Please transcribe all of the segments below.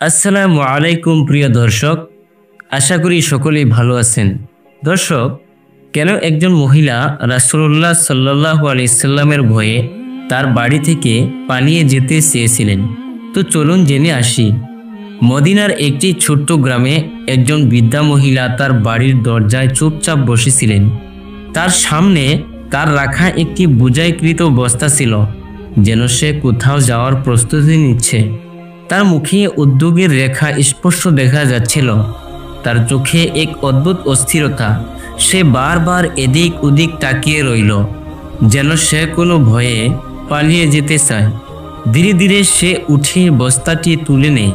আসসালামু আলাইকুম প্রিয় দর্শক, আশা করি সকলেই ভালো আছেন। দর্শক, কেন একজন মহিলা রাসূলুল্লাহ সাল্লাল্লাহু আলাইহি সাল্লামের ভয়ে তার বাড়ি থেকে পালিয়ে যেতে চেয়েছিলেন? তো চলুন জেনে আসি। মদিনার একটি ছোট্ট গ্রামে একজন বৃদ্ধা মহিলা তার বাড়ির দরজায় চুপচাপ বসেছিলেন। তার সামনে তার রাখা একটি বোঝাইকৃত বস্তা ছিল, যেন সে কোথাও যাওয়ার প্রস্তুতি নিচ্ছে। তার মুখে উদ্বেগের রেখা স্পষ্ট দেখা যাচ্ছিল, তার চোখে এক অদ্ভুত অস্থিরতা। সে বারবার এদিক ওদিক তাকিয়ে রইল, যেন সে কোনো ভয়ে পালিয়ে যেতে চায়। ধীরে ধীরে সে উঠে বস্তাটি তুলে নেয়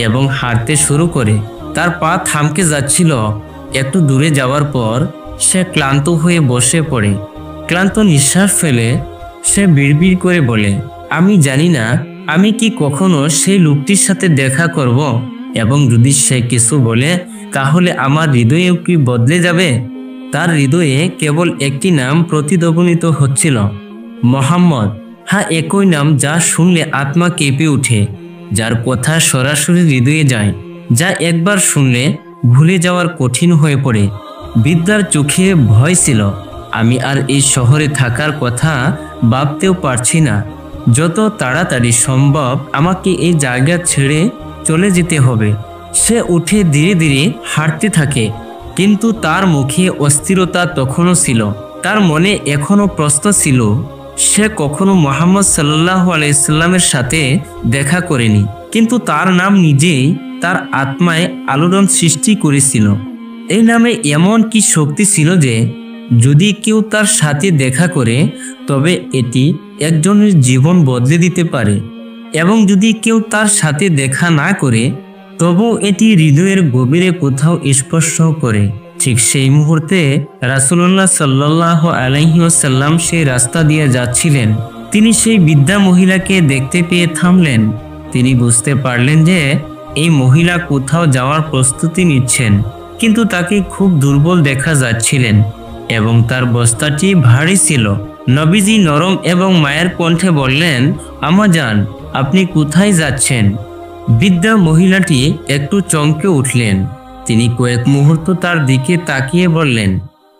এবং হাঁটতে শুরু করে। তার পা থামকে যাচ্ছিল। একটু দূরে যাওয়ার পর সে ক্লান্ত হয়ে বসে পড়ে। ক্লান্ত নিঃশ্বাস ফেলে সে বিড়বিড় করে বলে, আমি জানি না আমি কি কখনো সেই লোকটির সাথে দেখা করব, এবং যদি সে কিছু বলে তাহলে আমার হৃদয়েও কি বদলে যাবে? তার হৃদয়ে কেবল একটি নাম প্রতিধ্বনিত হচ্ছিল, মোহাম্মদ। হ্যাঁ, একই নাম যা শুনলে আত্মা কেঁপে ওঠে, যার কথা সরাসরি হৃদয়ে যায়, যা একবার শুনলে ভুলে যাওয়ার কঠিন হয়ে পড়ে। বৃদ্ধার চোখে ভয় ছিল। আমি আর এই শহরে থাকার কথা ভাবতেও পারছি না। যত তাড়াতাড়ি সম্ভব আমাকে এই জায়গা ছেড়ে চলে যেতে হবে। সে উঠে ধীরে ধীরে হাঁটতে থাকে, কিন্তু তার মুখে অস্থিরতা তখনও ছিল। তার মনে এখনও প্রশ্ন ছিল, সে কখনো মুহাম্মদ সাল্লাল্লাহু আলাইহি সাল্লামের সাথে দেখা করেনি, কিন্তু তার নাম নিজেই তার আত্মায় আলোড়ন সৃষ্টি করেছিল। এই নামে এমন কি শক্তি ছিল যে যদি কেউ তার সাথে দেখা করে তবে এটি একজনের জীবন বদলে দিতে পারে, এবং যদি কেউ তার সাথে দেখা না করে তবুও এটি হৃদয়ের গভীরে কোথাও স্পর্শ করে। ঠিক সেই মুহূর্তে রাসূলুল্লাহ সাল্লাল্লাহু আলাইহি ওয়াসাল্লাম সেই রাস্তা দিয়ে যাচ্ছিলেন। তিনি সেই বৃদ্ধা মহিলাকে দেখতে পেয়ে থামলেন। তিনি বুঝতে পারলেন যে এই মহিলা কোথাও যাওয়ার প্রস্তুতি নিচ্ছেন, কিন্তু তাকে খুব দুর্বল দেখা যাচ্ছিলেন এবং তার বস্তাটি ভারী ছিল। নবীজি নরম এবং মায়ের কণ্ঠে বললেন, আম্মাজান, আপনি কোথায় যাচ্ছেন? বৃদ্ধা মহিলাটি একটু চমকে উঠলেন। তিনি কয়েক মুহূর্ত তার দিকে তাকিয়ে বললেন,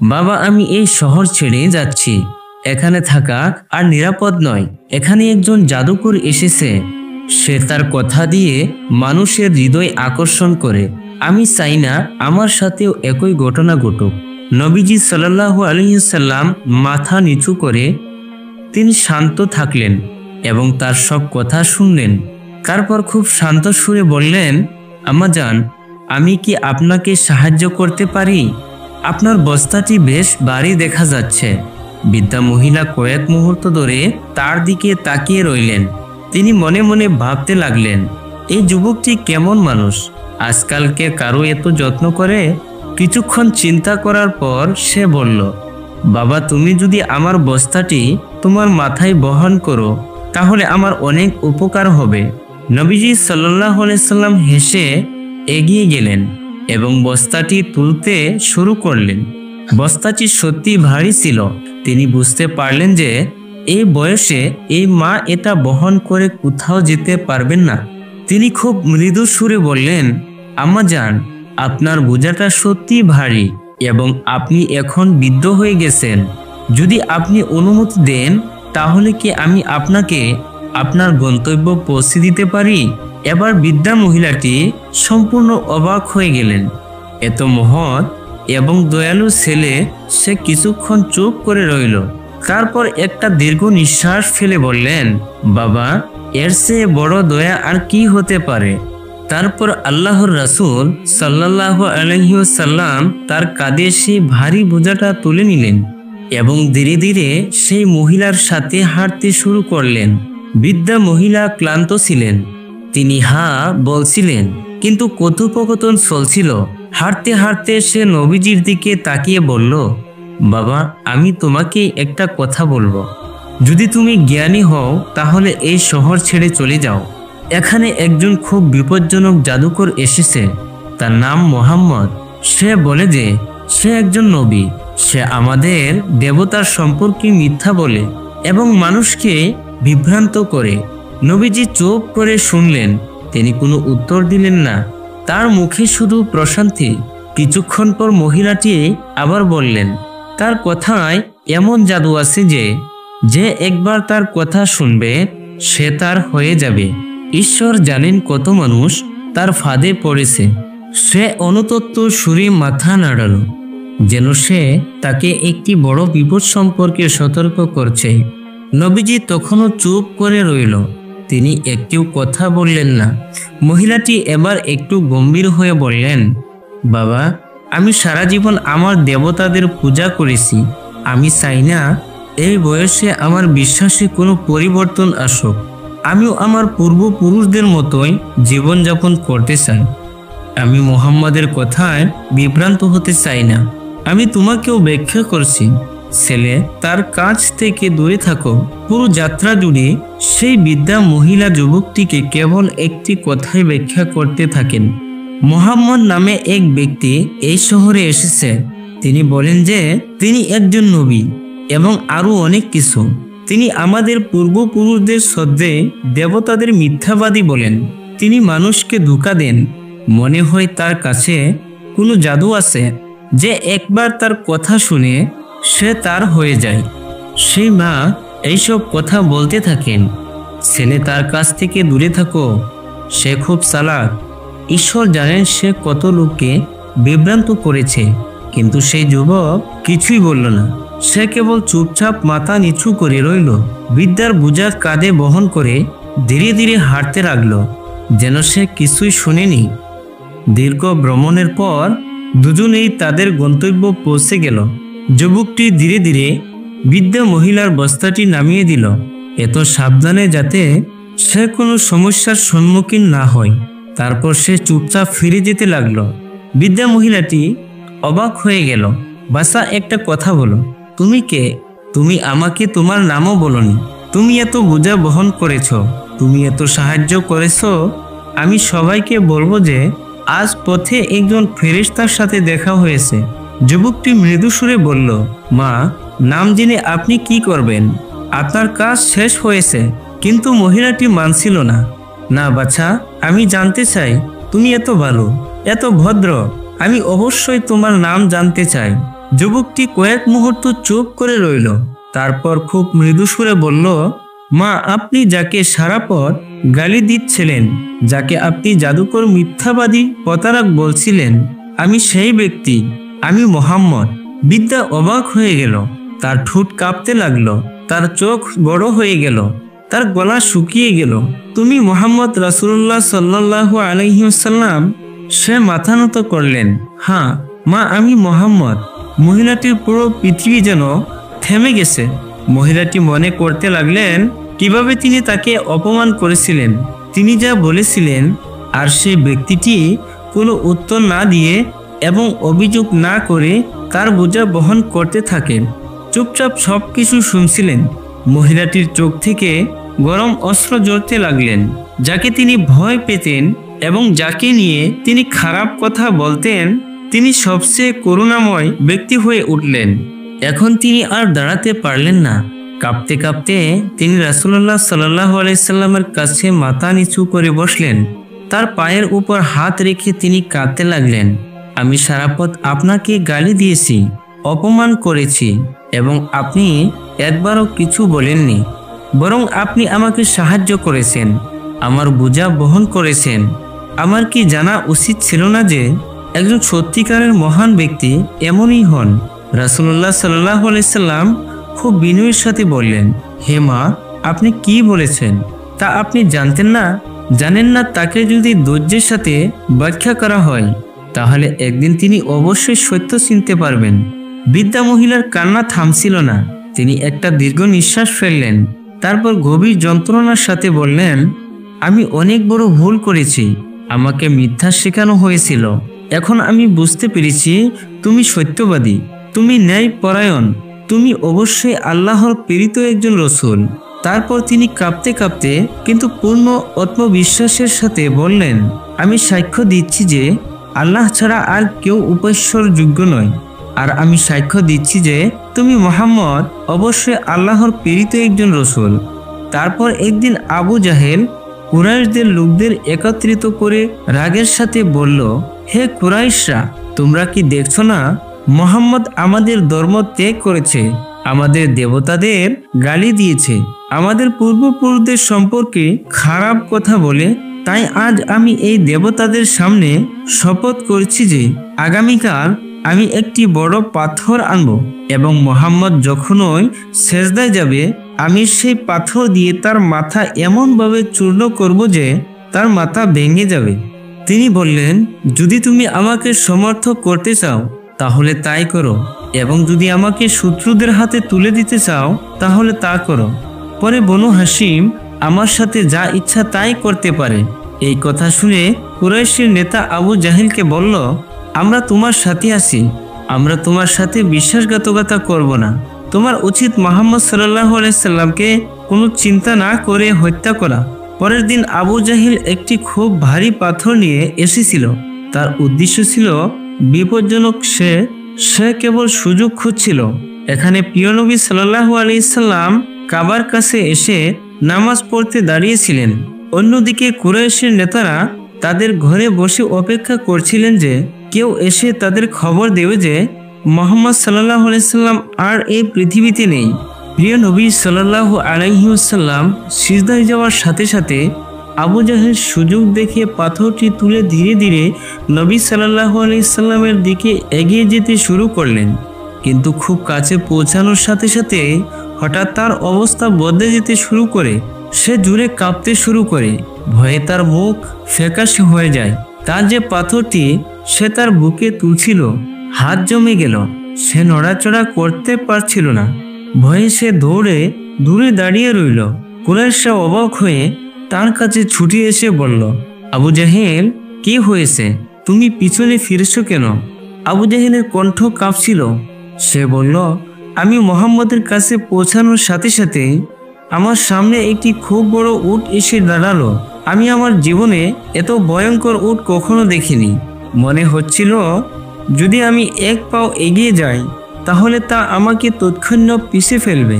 বাবা, আমি এই শহর ছেড়ে যাচ্ছি। এখানে থাকা আর নিরাপদ নয়। এখানে একজন জাদুকর এসেছে। সে তার কথা দিয়ে মানুষের হৃদয় আকর্ষণ করে। আমি চাই না আমার সাথেও একই ঘটনা ঘটুক। নবীজি সাল্লাল্লাহু আলাইহি সাল্লাম মাথা নিচু করে তিনি শান্ত থাকলেন এবং তার সব কথা শুনলেন। তারপর খুব শান্ত সুরে বললেন, আম্মাজান, আমি কি আপনাকে সাহায্য করতে পারি? আপনার বস্তাটি বেশ ভারী দেখা যাচ্ছে। বৃদ্ধা মহিলা কয়েক মুহূর্ত ধরে তার দিকে তাকিয়ে রইলেন। তিনি মনে মনে ভাবতে লাগলেন, এই যুবকটি কেমন মানুষ, আজকালকে কারো এত যত্ন করে। কিছুক্ষণ চিন্তা করার পর সে বলল, বাবা, তুমি যদি আমার বস্তাটি তোমার মাথায় বহন করো তাহলে আমার অনেক উপকার হবে। নবীজি সাল্লাল্লাহু আলাইহি সাল্লাম হেসে এগিয়ে গেলেন এবং বস্তাটি তুলতে শুরু করলেন। বস্তাটি সত্যি ভারী ছিল। তিনি বুঝতে পারলেন যে এই বয়সে এই মা এটা বহন করে কোথাও যেতে পারবেন না। তিনি খুব মৃদু সুরে বললেন, আম্মাজান, আপনার বোঝাটা সত্যি ভারী এবং আপনি এখন বৃদ্ধ হয়ে গেছেন। যদি আপনি অনুমতি দেন তাহলে কি আমি আপনাকে আপনার গন্তব্য পৌঁছে দিতে পারি? এবার বৃদ্ধা মহিলাটি সম্পূর্ণ অবাক হয়ে গেলেন। এত মহৎ এবং দয়ালু ছেলে। সে কিছুক্ষণ চুপ করে রইল। তারপর একটা দীর্ঘ নিঃশ্বাস ফেলে বললেন, বাবা, এর চেয়ে বড় দয়া আর কি হতে পারে? তারপর আল্লাহর রাসূল সাল্লাল্লাহু আলাইহি ওয়াসাল্লাম তার কাঁধে সেই ভারী বোঝাটা তুলে নিলেন এবং ধীরে ধীরে সেই মহিলার সাথে হাঁটতে শুরু করলেন। বৃদ্ধা মহিলা ক্লান্ত ছিলেন। তিনি হ্যাঁ বলছিলেন, কিন্তু কথোপকথন চলছিল। হাঁটতে হাঁটতে সে নবীজির দিকে তাকিয়ে বলল, বাবা, আমি তোমাকে একটা কথা বলবো। যদি তুমি জ্ঞানী হও তাহলে এই শহর ছেড়ে চলে যাও। এখানে একজন খুব বিপজ্জনক জাদুকর এসেছে। তার নাম মোহাম্মদ। সে বলে যে সে একজন নবী। সে আমাদের দেবতার সম্পর্কে মিথ্যা বলে এবং মানুষকে বিভ্রান্ত করে। নবীজি চুপ করে শুনলেন। তিনি কোনো উত্তর দিলেন না। তার মুখে শুধু প্রশান্তি। কিছুক্ষণ পর মহিলাটি আবার বললেন, তার কথায় এমন জাদু আছে যে যে একবার তার কথা শুনবে সে তার হয়ে যাবে। ঈশ্বর জানেন কত মানুষ তার ফাঁদে পড়েছে। সে অনুতপ্ত সুরে মাথা নাড়াল, যেন সে তাকে একটি বড় বিপদ সম্পর্কে সতর্ক করছে। নবীজি তখনও চুপ করে রইল। তিনি একটিও কথা বললেন না। মহিলাটি এবার একটু গম্ভীর হয়ে বললেন, বাবা, আমি সারা জীবন আমার দেবতাদের পূজা করেছি। আমি চাই না এই বয়সে আমার বিশ্বাসে কোনো পরিবর্তন আসুক। আমিও আমার পূর্বপুরুষদের মতোই জীবনযাপন করতে চাই। আমি মুহাম্মাদের কথায় বিভ্রান্ত হতে চাই না। আমি তোমাকেও ব্যাখ্যা করছি, ছেলে, তার কাছ থেকে দূরে থাকো। পুরো যাত্রা জুড়ে সেই বৃদ্ধা মহিলা যুবকটিকে কেবল একটি কথাই ব্যাখ্যা করতে থাকেন, মুহাম্মদ নামে এক ব্যক্তি এই শহরে এসেছে। তিনি বলেন যে তিনি একজন নবী এবং আরো অনেক কিছু। তিনি আমাদের পূর্বপুরুষদের শ্রদ্ধে দেবতাদের মিথ্যাবাদী বলেন। তিনি মানুষকে ধোঁকা দেন। মনে হয় তার কাছে কোনো জাদু আছে, যে একবার তার কথা শুনে সে তার হয়ে যায়। সেই মা এইসব কথা বলতে থাকেন, ছেলে, তার কাছ থেকে দূরে থাকো, সে খুব চালাক। ঈশ্বর জানেন সে কত লোককে বিভ্রান্ত করেছে। কিন্তু সেই যুবক কিছুই বলল না। সে কেবল চুপচাপ মাথা নিচু করে রইল। বিদ্যার বোঝা কাঁধে বহন করে ধীরে ধীরে হাঁটতে লাগল, যেন সে কিছুই শুনেনি। দীর্ঘ ভ্রমণের পর দুজনেই তাদের গন্তব্য পৌঁছে গেল। যুবকটি ধীরে ধীরে বৃদ্ধা মহিলার বস্তাটি নামিয়ে দিল, এত সাবধানে যাতে সে কোনো সমস্যার সম্মুখীন না হয়। তারপর সে চুপচাপ ফিরে যেতে লাগলো। বৃদ্ধা মহিলাটি অবাক হয়ে গেল। বাছা, একটা কথা বলো, তুমি কে? তুমি আমাকে তোমার নামও বলনি। তুমি এত বোঝা বহন করেছ, তুমি এত সাহায্য করেছ। আমি সবাইকে বলবো যে আজ পথে একজন ফেরেশতার সাথে দেখা হয়েছে। যুবকটি মৃদু সুরে বলল, মা, নাম জেনে আপনি কি করবেন? আপনার কাজ শেষ হয়েছে। কিন্তু মহিলাটি মানছিল না। না বাছা, আমি জানতে চাই। তুমি এত ভালো, এত ভদ্র, আমি অবশ্যই তোমার নাম জানতে চাই। যুবকটি কয়েক মুহূর্ত চুপ করে রইল। তারপর খুব মৃদু সুরে বলল, মা, আপনি যাকে সারা পথ গালি দিচ্ছিলেন, যাকে আপনি জাদুকর, মিথ্যাবাদী, প্রতারক বলছিলেন, আমি সেই ব্যক্তি। আমি মুহাম্মদ। বিদ্যা অবাক হয়ে গেল। তার ঠোঁট কাঁপতে লাগলো, তার চোখ বড় হয়ে গেল, তার গলা শুকিয়ে গেল। তুমি মুহাম্মদ রাসূলুল্লাহ সাল্লাল্লাহু আলাইহি ওয়াসাল্লাম? সে মাথা নত করলেন। হ্যাঁ মা, আমি মুহাম্মদ। মহিলাটির পুরো পৃথিবী যেন থেমে গেছে। মহিলাটি মনে করতে লাগলেন কিভাবে তিনি তাকে অপমান করেছিলেন, তিনি যা বলেছিলেন। আর সেই ব্যক্তিটি কোনো উত্তর না দিয়ে এবং অভিযোগ না করে তার বোঝা বহন করতে থাকেন। চুপচাপ সব কিছু শুনছিলেন। মহিলাটির চোখ থেকে গরম অস্ত্র জ্বলতে লাগলেন। যাকে তিনি ভয় পেতেন এবং যাকে নিয়ে তিনি খারাপ কথা বলতেন, তিনি সবচেয়ে করুণাময় ব্যক্তি হয়ে উঠলেন। এখন তিনি আর দাঁড়াতে পারলেন না। কাঁপতে কাঁপতে তিনি রাসূলুল্লাহ সাল্লাল্লাহু আলাইহি সাল্লামের কাছে মাথা নিচু করে বসলেন। তার পায়ের উপর হাত রেখে তিনি কাঁদতে লাগলেন। আমি সারা পথ আপনাকে গালি দিয়েছি, অপমান করেছি, এবং আপনি একবারও কিছু বলেননি। বরং আপনি আমাকে সাহায্য করেছেন, আমার বোঝা বহন করেছেন। আমার কি জানা উচিত ছিল না যে একজন সত্যিকারের মহান ব্যক্তি এমনই হন? রাসূলুল্লাহ সাল্লাল্লাহু আলাইহি সাল্লাম খুব বিনয়ের সাথে বললেন, হে মা, আপনি কি বলেছেন তা আপনি জানতেন না? জানেন না? তাকে যদি ধৈর্যের সাথে ব্যাখ্যা করা হয় তাহলে একদিন তিনি অবশ্যই সত্য চিনতে পারবেন। বৃদ্ধা মহিলার কান্না থামছিল না। তিনি একটা দীর্ঘ নিঃশ্বাস ফেললেন। তারপর গভীর যন্ত্রণার সাথে বললেন, আমি অনেক বড় ভুল করেছি। আমাকে মিথ্যা শেখানো হয়েছিল। এখন আমি বুঝতে পেরেছি তুমি সত্যবাদী, তুমি ন্যায়পরায়ণ, তুমি অবশ্যই আল্লাহর প্রেরিত একজন রাসূল। তারপর তিনি কাঁপতে কাঁপতে কিন্তু পূর্ণ আত্মবিশ্বাসের সাথে বললেন, আমি সাক্ষ্য দিচ্ছি যে আল্লাহ ছাড়া আর কেউ উপাস্যর যোগ্য নয়। আর আমি সাক্ষ্য দিচ্ছি যে তুমি মুহাম্মদ অবশ্যই আল্লাহর প্রেরিত একজন রাসূল। তারপর একদিন আবু জাহেল কুরাইশদের লোকদের একত্রিত করে রাগের সাথে বলল, হে কুরাইশরা, তোমরা কি দেখছো না মুহাম্মদ আমাদের ধর্ম ত্যাগ করেছে, আমাদের দেবতাদের গালি দিয়েছে, আমাদের পূর্বপুরুষদের সম্পর্কে খারাপ কথা বলে। তাই আজ আমি এই দেবতাদের সামনে শপথ করছি যে আগামীকাল আমি একটি বড় পাথর আনব এবং মুহাম্মদ যখনই সেজদায় যাবে আমি সেই পাথর দিয়ে তার মাথা এমনভাবে চূর্ণ করব যে তার মাথা ভেঙে যাবে। তিনি বললেন, যদি তুমি আমাকে সমর্থন করতে চাও তাহলে তাই করো, এবং যদি আমাকে শত্রুদের হাতে তুলে দিতে চাও তাহলে তা করো। পরে বনু হাশিম আমার সাথে যা ইচ্ছা তাই করতে পারে। এই কথা শুনে কুরাইশের নেতা আবু জাহিলকে বলল, আমরা তোমার সাথে আছি, আমরা তোমার সাথে বিশ্বাসঘাতকতা করব না। তোমার উচিত মুহাম্মদ সাল্লাল্লাহু আলাইহি সাল্লামকে কোনো চিন্তা না করে হত্যা করা। পরের দিন আবু জাহিল একটি খুব ভারী পাথর নিয়ে এসেছিল। তার উদ্দেশ্য ছিল বিপজ্জনক। সে কেবল সুযোগ খুঁজছিল। এখানে প্রিয় নবী সাল্লাল্লাহু আলাইহি সাল্লাম কাবার কাছে এসে নামাজ পড়তে দাঁড়িয়েছিলেন। অন্যদিকে কুরাইশের নেতারা তাদের ঘরে বসে অপেক্ষা করছিলেন যে কেউ এসে তাদের খবর দেবে যে মুহাম্মদ সাল্লাল্লাহু আলাইহি সাল্লাম আর এই পৃথিবীতে নেই। প্রিয় নবী সাল্লাল্লাহু আলাইহি ওয়াসাল্লাম সিজদায় যাওয়ার সাথে সাথে আবু জাহেল সুযোগ দেখে পাথরটি তুলে ধীরে ধীরে নবী সাল্লাল্লাহু আলাইহি সাল্লামের দিকে এগিয়ে যেতে শুরু করলেন। কিন্তু খুব কাছে পৌঁছানোর সাথে সাথে হঠাৎ তার অবস্থা বদলে যেতে শুরু করে। সে জোরে কাঁপতে শুরু করে, ভয়ে তার মুখ ফ্যাকাশে হয়ে যায়। তার যে পাথরটি সে তার বুকে তুলছিল হাত জমে গেল। সে নড়াচড়া করতে পারছিল না। ভয়ে সে দূরে দাঁড়িয়ে রইল। কুরাইশরা অবাক হয়ে তার কাছে ছুটে এসে বলল, আবু জাহেল, কি হয়েছে? তুমি পিছনে ফিরেছো কেন? আবু জাহেলের কণ্ঠ কাঁপছিল। সে বলল, আমি মুহাম্মদের কাছে পৌঁছানোর সাথে সাথে আমার সামনে একটি খুব বড় উট এসে দাঁড়ালো। আমি আমার জীবনে এত ভয়ঙ্কর উট কখনো দেখিনি। মনে হচ্ছিল যদি আমি এক পাও এগিয়ে যাই তাহলে তা আমাকে তৎক্ষণাৎ পিষে ফেলবে।